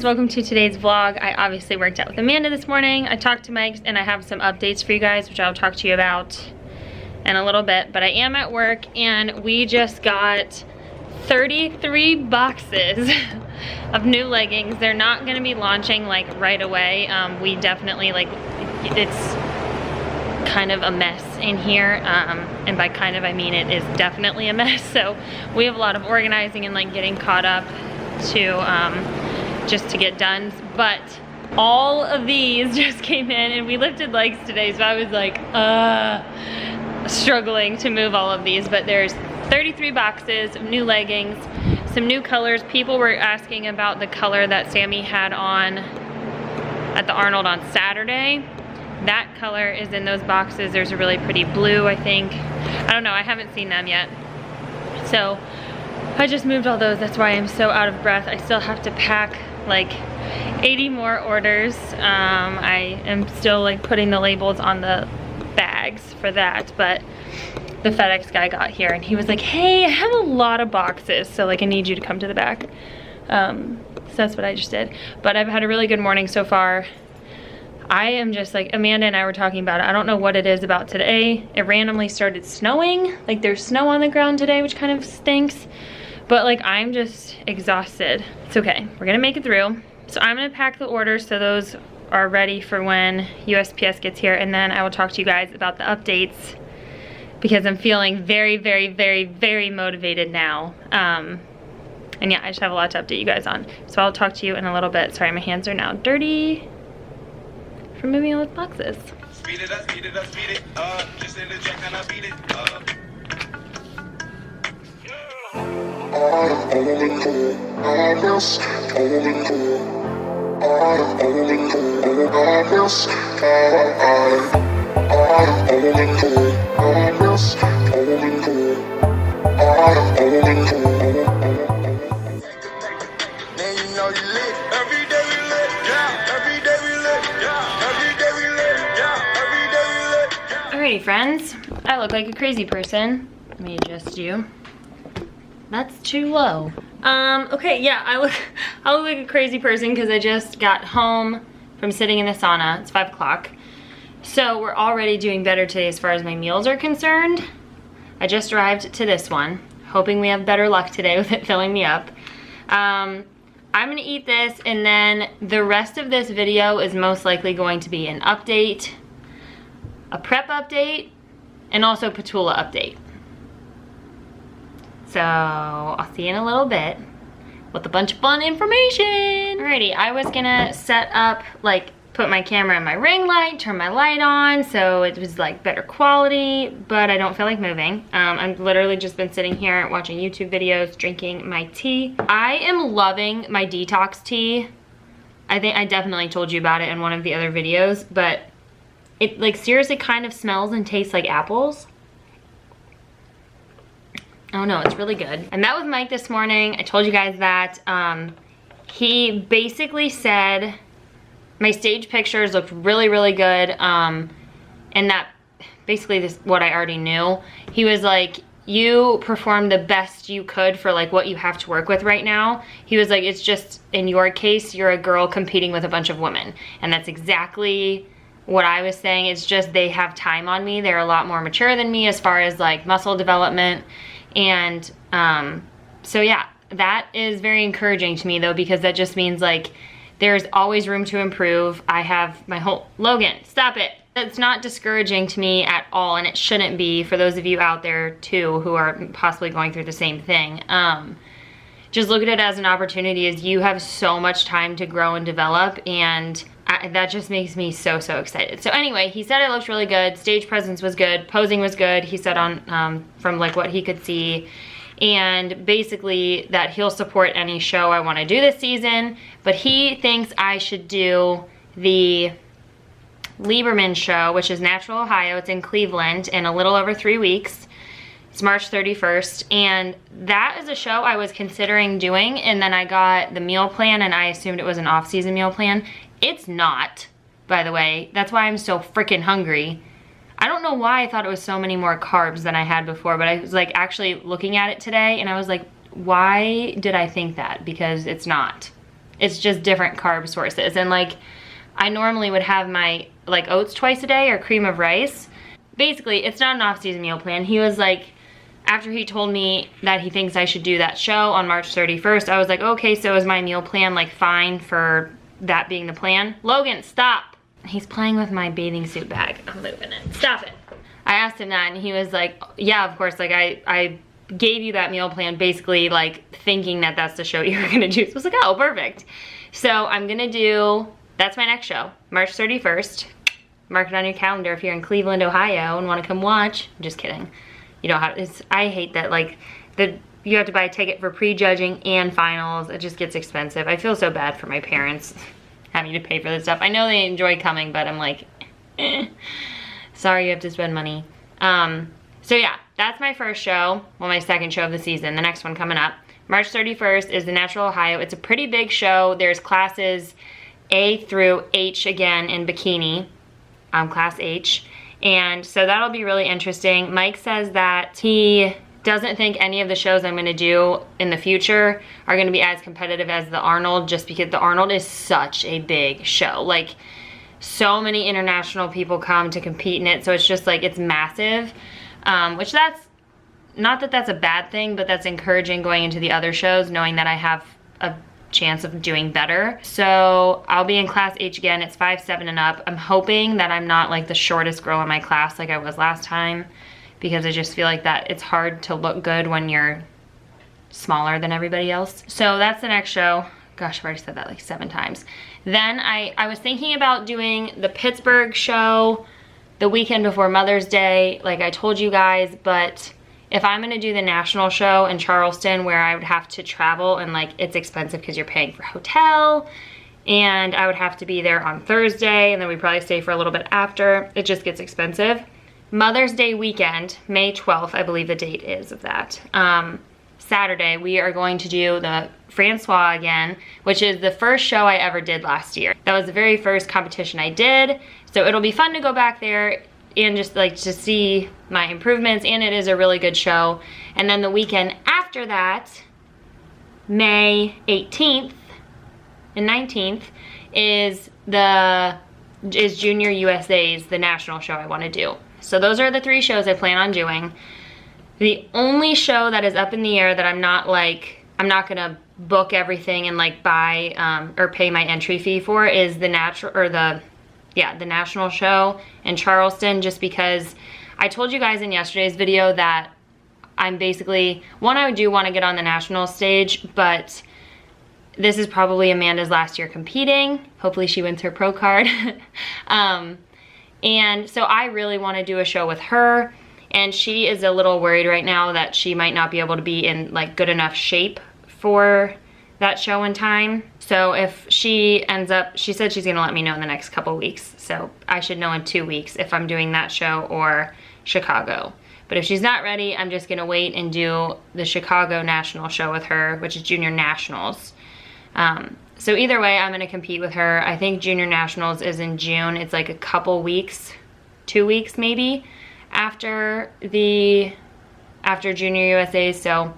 Welcome to today's vlog. I obviously worked out with Amanda this morning. I talked to Mike and I have some updates for you guys, which I'll talk to you about in a little bit. But I am at work and we just got 33 boxes of new leggings. They're not gonna be launching like right away. We definitely it's kind of a mess in here. And by kind of, I mean it is definitely a mess. So we have a lot of organizing and like getting caught up to just to get done, but all of these just came in and we lifted legs today, so I was like struggling to move all of these. But there's 33 boxes of new leggings, some new colors. People were asking about the color that Sammy had on at the Arnold on Saturday. That color is in those boxes. There's a really pretty blue, I think. I don't know, I haven't seen them yet. So I just moved all those. That's why I'm so out of breath. I still have to pack like 80 more orders. I am still like putting the labels on the bags for that, but the FedEx guy got here and he was like, hey, I have a lot of boxes, so like I need you to come to the back. So that's what I just did. But I've had a really good morning so far. I am just like, Amanda and I were talking about it. I don't know what it is about today. It randomly started snowing. Like there's snow on the ground today, which kind of stinks. But like I'm just exhausted. It's okay, we're gonna make it through. So I'm gonna pack the orders so those are ready for when USPS gets here, and then I will talk to you guys about the updates because I'm feeling very, very, very, very motivated now. And yeah, I just have a lot to update you guys on. So I'll talk to you in a little bit. Sorry, my hands are now dirty from moving all those boxes. Speed it up, speed it up, speed it up. Just in the jack and I beat it up. Alrighty friends, I look like a crazy person. Let me adjust you. That's too low. Okay, yeah, I look like a crazy person because I just got home, from sitting in the sauna. It's 5 o'clock. So we're already doing better today as far as my meals are concerned. I just arrived to this one, hoping we have better luck today with it filling me up. I'm gonna eat this, and then the rest of this video is most likely going to be an update, a prep update, and also Petula update. So I'll see you in a little bit with a bunch of fun information. Alrighty, I was gonna set up, like, put my camera in my ring light, turn my light on so it was like better quality, but I don't feel like moving. I've literally just been sitting here watching YouTube videos, drinking my tea. I am loving my detox tea. I think I definitely told you about it in one of the other videos, but it like seriously kind of smells and tastes like apples. Oh no, it's really good. I met with Mike this morning. I told you guys that. He basically said my stage pictures looked really, really good. And that basically this what I already knew. He was like, you performed the best you could for like what you have to work with right now. He was like, it's just in your case, you're a girl competing with a bunch of women. And that's exactly what I was saying. It's just they have time on me. They're a lot more mature than me as far as like muscle development. And so yeah, that is very encouraging to me though, because that just means like there's always room to improve. I have my whole, Logan, stop it. It's not discouraging to me at all, and it shouldn't be for those of you out there too who are possibly going through the same thing. Just look at it as an opportunity, as you have so much time to grow and develop, and that just makes me so, so excited. So anyway, he said I looked really good, stage presence was good, posing was good, he said on from like what he could see, and basically that he'll support any show I want to do this season, but he thinks I should do the Lieberman show, which is Natural Ohio. It's in Cleveland in a little over 3 weeks. It's March 31st, and that is a show I was considering doing, and then I got the meal plan and I assumed it was an off-season meal plan. It's not, by the way. That's why I'm so freaking hungry. I don't know why I thought it was so many more carbs than I had before, but I was like actually looking at it today and I was like, why did I think that? Because it's not. It's just different carb sources. And like, I normally would have my like oats twice a day or cream of rice. Basically, it's not an off-season meal plan. He was like, after he told me that he thinks I should do that show on March 31st, I was like, okay, so is my meal plan like fine for that being the plan? Logan, stop. He's playing with my bathing suit bag. I'm moving it. Stop it. I asked him that and he was like, yeah, of course, like I gave you that meal plan basically like thinking that that's the show you were gonna do. So I was like, oh, perfect. So I'm gonna do, that's my next show, March 31st. Mark it on your calendar if you're in Cleveland, Ohio and wanna come watch. I'm just kidding. You don't have, it's, I hate that like you have to buy a ticket for prejudging and finals. It just gets expensive. I feel so bad for my parents having to pay for this stuff. I know they enjoy coming, but I'm like, sorry you have to spend money. So yeah, that's my first show. Well, my second show of the season. The next one coming up. March 31st is the Natural Ohio. It's a pretty big show. There's classes A through H again in bikini. Class H. And so that'll be really interesting. Mike says that he doesn't think any of the shows I'm gonna do in the future are gonna be as competitive as the Arnold, just because the Arnold is such a big show. Like, so many international people come to compete in it, so it's just like, it's massive. Which that's, not that that's a bad thing, but that's encouraging going into the other shows, knowing that I have a chance of doing better. So I'll be in class H again. It's 5'7" and up. I'm hoping that I'm not like the shortest girl in my class like I was last time, because I just feel like that it's hard to look good when you're smaller than everybody else. So that's the next show. Gosh, I've already said that like 7 times. Then I was thinking about doing the Pittsburgh show the weekend before Mother's Day, like I told you guys, but if I'm gonna do the national show in Charleston where I would have to travel and like it's expensive because you're paying for hotel, and I would have to be there on Thursday and then we'd probably stay for a little bit after, it just gets expensive. Mother's Day weekend, May 12th, I believe the date is of that. Saturday, we are going to do the Francois again, which is the first show I ever did last year. That was the very first competition I did, so it'll be fun to go back there and just like to see my improvements, and it is a really good show. And then the weekend after that, May 18th, and 19th is Junior USA's, the national show I want to do. So those are the 3 shows I plan on doing. The only show that is up in the air that I'm not gonna book everything and like buy or pay my entry fee for is the national show in Charleston, just because I told you guys in yesterday's video that I'm basically, I do want to get on the national stage, but this is probably Amanda's last year competing. Hopefully she wins her pro card. And so I really want to do a show with her, and she is a little worried right now that she might not be able to be in like good enough shape for that show in time. So if she ends up, she said she's gonna let me know in the next couple weeks. So I should know in 2 weeks if I'm doing that show or Chicago. But if she's not ready, I'm just gonna wait and do the Chicago national show with her, which is Junior Nationals. So either way, I'm gonna compete with her. I think Junior Nationals is in June. It's like a couple weeks, 2 weeks maybe, after Junior USA. So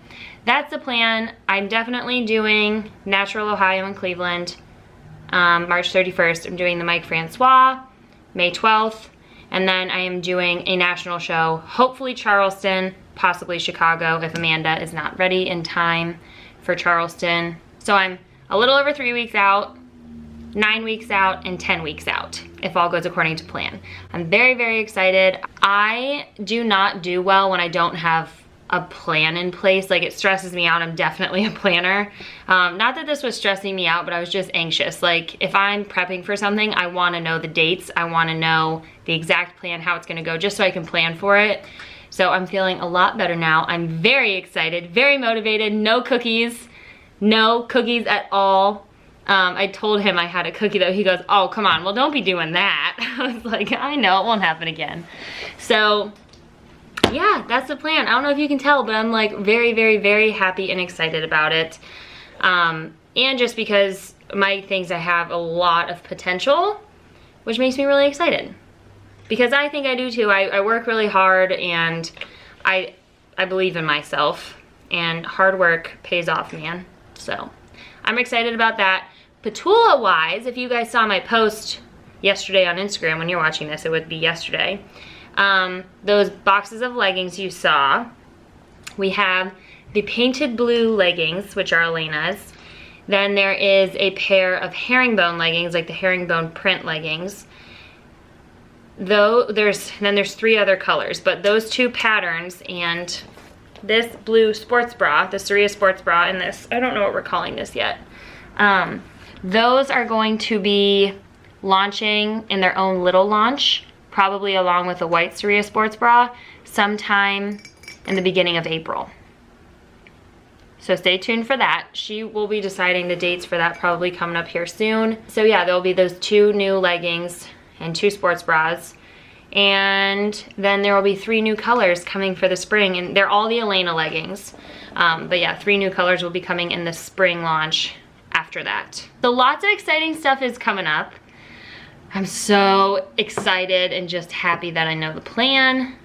that's the plan. I'm definitely doing Natural Ohio in Cleveland, March 31st. I'm doing the Mike Francois, May 12th. And then I am doing a national show, hopefully Charleston, possibly Chicago if Amanda is not ready in time for Charleston. So I'm a little over 3 weeks out, 9 weeks out, and 10 weeks out, if all goes according to plan. I'm very, very excited. I do not do well when I don't have a plan in place. Like, it stresses me out. I'm definitely a planner. Not that this was stressing me out, but I was just anxious. Like, if I'm prepping for something, I want to know the dates. I want to know the exact plan, how it's going to go, just so I can plan for it. So I'm feeling a lot better now. I'm very excited, very motivated. No cookies at all. I told him I had a cookie though. He goes, oh, come on. Well, don't be doing that. I was like, I know, it won't happen again. So yeah, that's the plan. I don't know if you can tell, but I'm like very, very, very happy and excited about it. And just because Mike thinks I have a lot of potential, which makes me really excited. Because I think I do too. I work really hard, and I believe in myself, and hard work pays off, man. So I'm excited about that. Petula wise, if you guys saw my post yesterday on Instagram, when you're watching this, it would be yesterday. Those boxes of leggings you saw, we have the painted blue leggings, which are Elena's. Then there is a pair of herringbone leggings, like the herringbone print leggings. There's 3 other colors, but those 2 patterns and this blue sports bra, the Sariya Sports Bra, and this, I don't know what we're calling this yet. Those are going to be launching in their own little launch, probably along with the white Sariya Sports Bra, sometime in the beginning of April. So stay tuned for that. She will be deciding the dates for that probably coming up here soon. So yeah, there'll be those 2 new leggings and 2 sports bras. And then there will be 3 new colors coming for the spring, and they're all the Elena leggings. But yeah, 3 new colors will be coming in the spring launch after that. So lots of exciting stuff is coming up. I'm so excited and just happy that I know the plan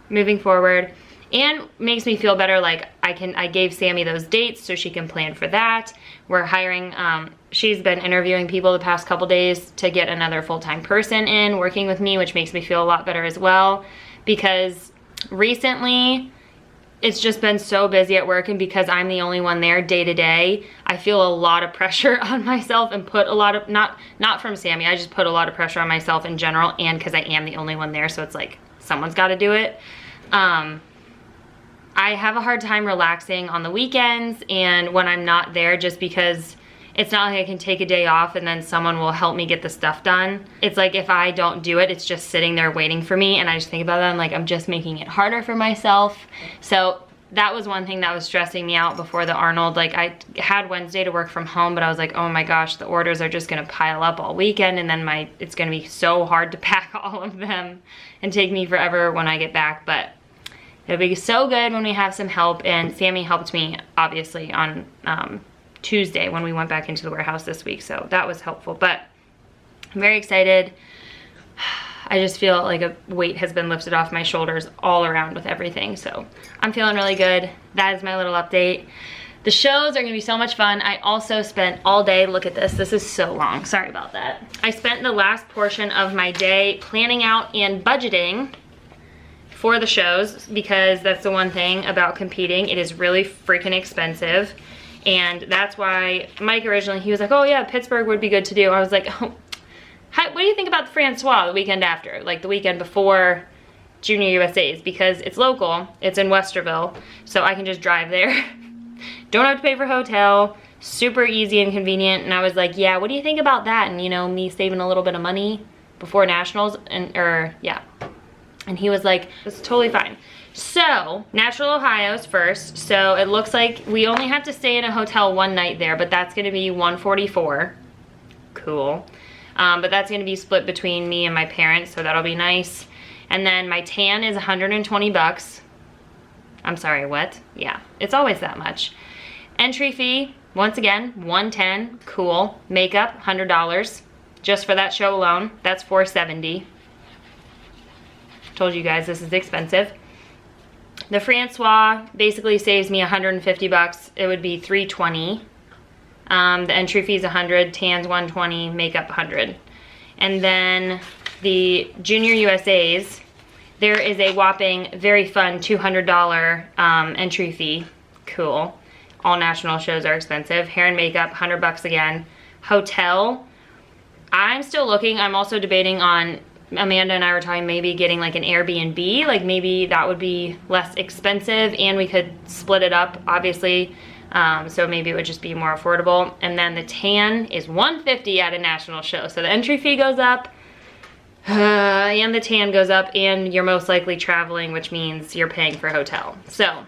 moving forward, and makes me feel better. Like I gave Sammy those dates so she can plan for that. We're hiring, she's been interviewing people the past couple days to get another full-time person in working with me, which makes me feel a lot better as well, because recently it's just been so busy at work, and because I'm the only one there day to day, I feel a lot of pressure on myself, and put a lot of, not from Sammy, I just put a lot of pressure on myself in general, and because I am the only one there, so it's like someone's got to do it. I have a hard time relaxing on the weekends and when I'm not there, just because it's not like I can take a day off and then someone will help me get the stuff done. It's like if I don't do it, it's just sitting there waiting for me, and I just think about that, I'm like, I'm just making it harder for myself. So that was one thing that was stressing me out before the Arnold. Like, I had Wednesday to work from home, but I was like, oh my gosh, the orders are just gonna pile up all weekend, and then it's gonna be so hard to pack all of them and take me forever when I get back. But it'll be so good when we have some help, and Sammy helped me obviously on Tuesday when we went back into the warehouse this week, so that was helpful. But I'm very excited. I just feel like a weight has been lifted off my shoulders all around with everything, so I'm feeling really good. That is my little update. The shows are gonna be so much fun. I also spent all day, look at this, this is so long, sorry about that. I spent the last portion of my day planning out and budgeting for the shows, because that's the one thing about competing. It is really freaking expensive. And that's why Mike originally, he was like, oh yeah, Pittsburgh would be good to do. I was like, oh, what do you think about the Francois the weekend after? Like the weekend before Junior USA's, because it's local, it's in Westerville, so I can just drive there. Don't have to pay for hotel, super easy and convenient. And I was like, yeah, what do you think about that? And you know, me saving a little bit of money before nationals, and yeah. And he was like, it's totally fine. So, Natural Ohio's first. So it looks like we only have to stay in a hotel one night there, but that's gonna be $144. Cool. But that's gonna be split between me and my parents, so that'll be nice. And then my tan is 120 bucks. I'm sorry, what? Yeah, it's always that much. Entry fee, once again, 110, cool. Makeup, $100. Just for that show alone, that's $470. Told you guys this is expensive. The Francois basically saves me 150 bucks. It would be $320. The entry fee is 100, tans 120, makeup 100. And then the Junior USA's, there is a whopping, very fun $200 entry fee. Cool. All national shows are expensive. Hair and makeup, 100 bucks again. Hotel, I'm still looking. I'm also debating on, Amanda and I were talking maybe getting like an Airbnb, like maybe that would be less expensive and we could split it up, obviously. So maybe it would just be more affordable. And then the tan is $150 at a national show. So the entry fee goes up, and the tan goes up, and you're most likely traveling, which means you're paying for a hotel. So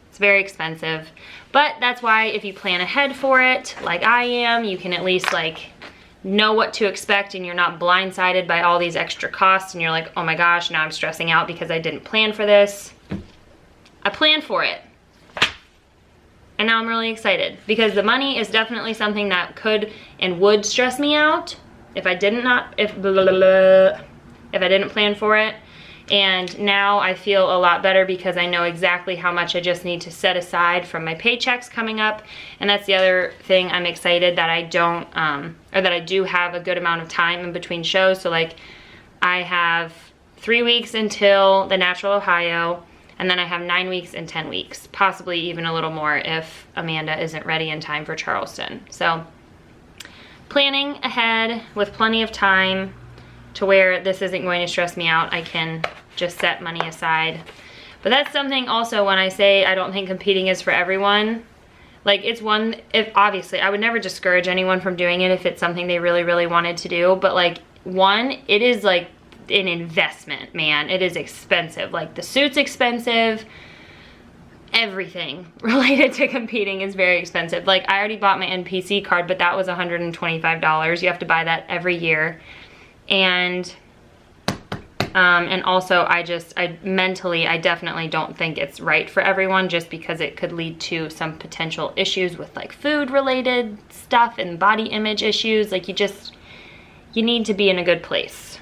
it's very expensive, but that's why if you plan ahead for it, like I am, you can at least like know what to expect and you're not blindsided by all these extra costs and you're like, oh my gosh, now I'm stressing out because I didn't plan for this. I planned for it. And now I'm really excited because the money is definitely something that could and would stress me out if I didn't plan for it. And now I feel a lot better because I know exactly how much I just need to set aside from my paychecks coming up. And that's the other thing I'm excited that I don't, or that I do have a good amount of time in between shows. So like I have 3 weeks until the Natural Ohio, and then I have 9 weeks and 10 weeks, possibly even a little more if Amanda isn't ready in time for Charleston. So planning ahead with plenty of time to where this isn't going to stress me out. I can just set money aside. But that's something also when I say I don't think competing is for everyone. Like it's one, if obviously I would never discourage anyone from doing it if it's something they really, really wanted to do. But like one, it is like an investment, man. It is expensive. Like the suit's expensive. Everything related to competing is very expensive. Like I already bought my NPC card, but that was $125. You have to buy that every year. And also I definitely don't think it's right for everyone just because it could lead to some potential issues with like food related stuff and body image issues. Like you need to be in a good place.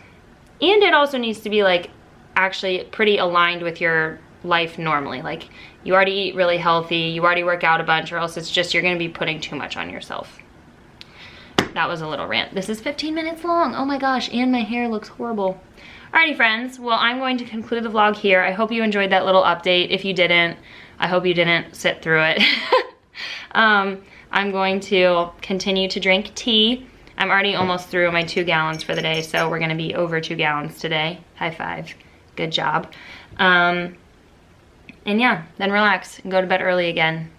And it also needs to be like actually pretty aligned with your life normally. Like you already eat really healthy, you already work out a bunch, or else it's just you're gonna be putting too much on yourself. That was a little rant. This is 15 minutes long. Oh my gosh, and my hair looks horrible. Alrighty friends, well I'm going to conclude the vlog here. I hope you enjoyed that little update. If you didn't, I hope you didn't sit through it. I'm going to continue to drink tea. I'm already almost through my 2 gallons for the day, so we're gonna be over 2 gallons today. High five, good job. And yeah, then relax and go to bed early again.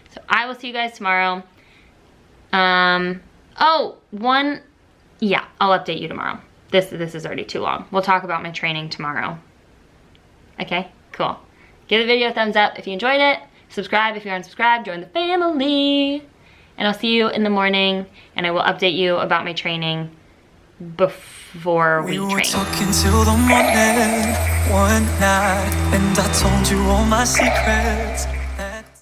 So I will see you guys tomorrow. Yeah, I'll update you tomorrow. This is already too long. We'll talk about my training tomorrow. Okay, cool. Give the video a thumbs up if you enjoyed it. Subscribe if you're unsubscribed. Join the family. And I'll see you in the morning, and I will update you about my training before we train. We were talking till the morning, one night, and I told you all my secrets.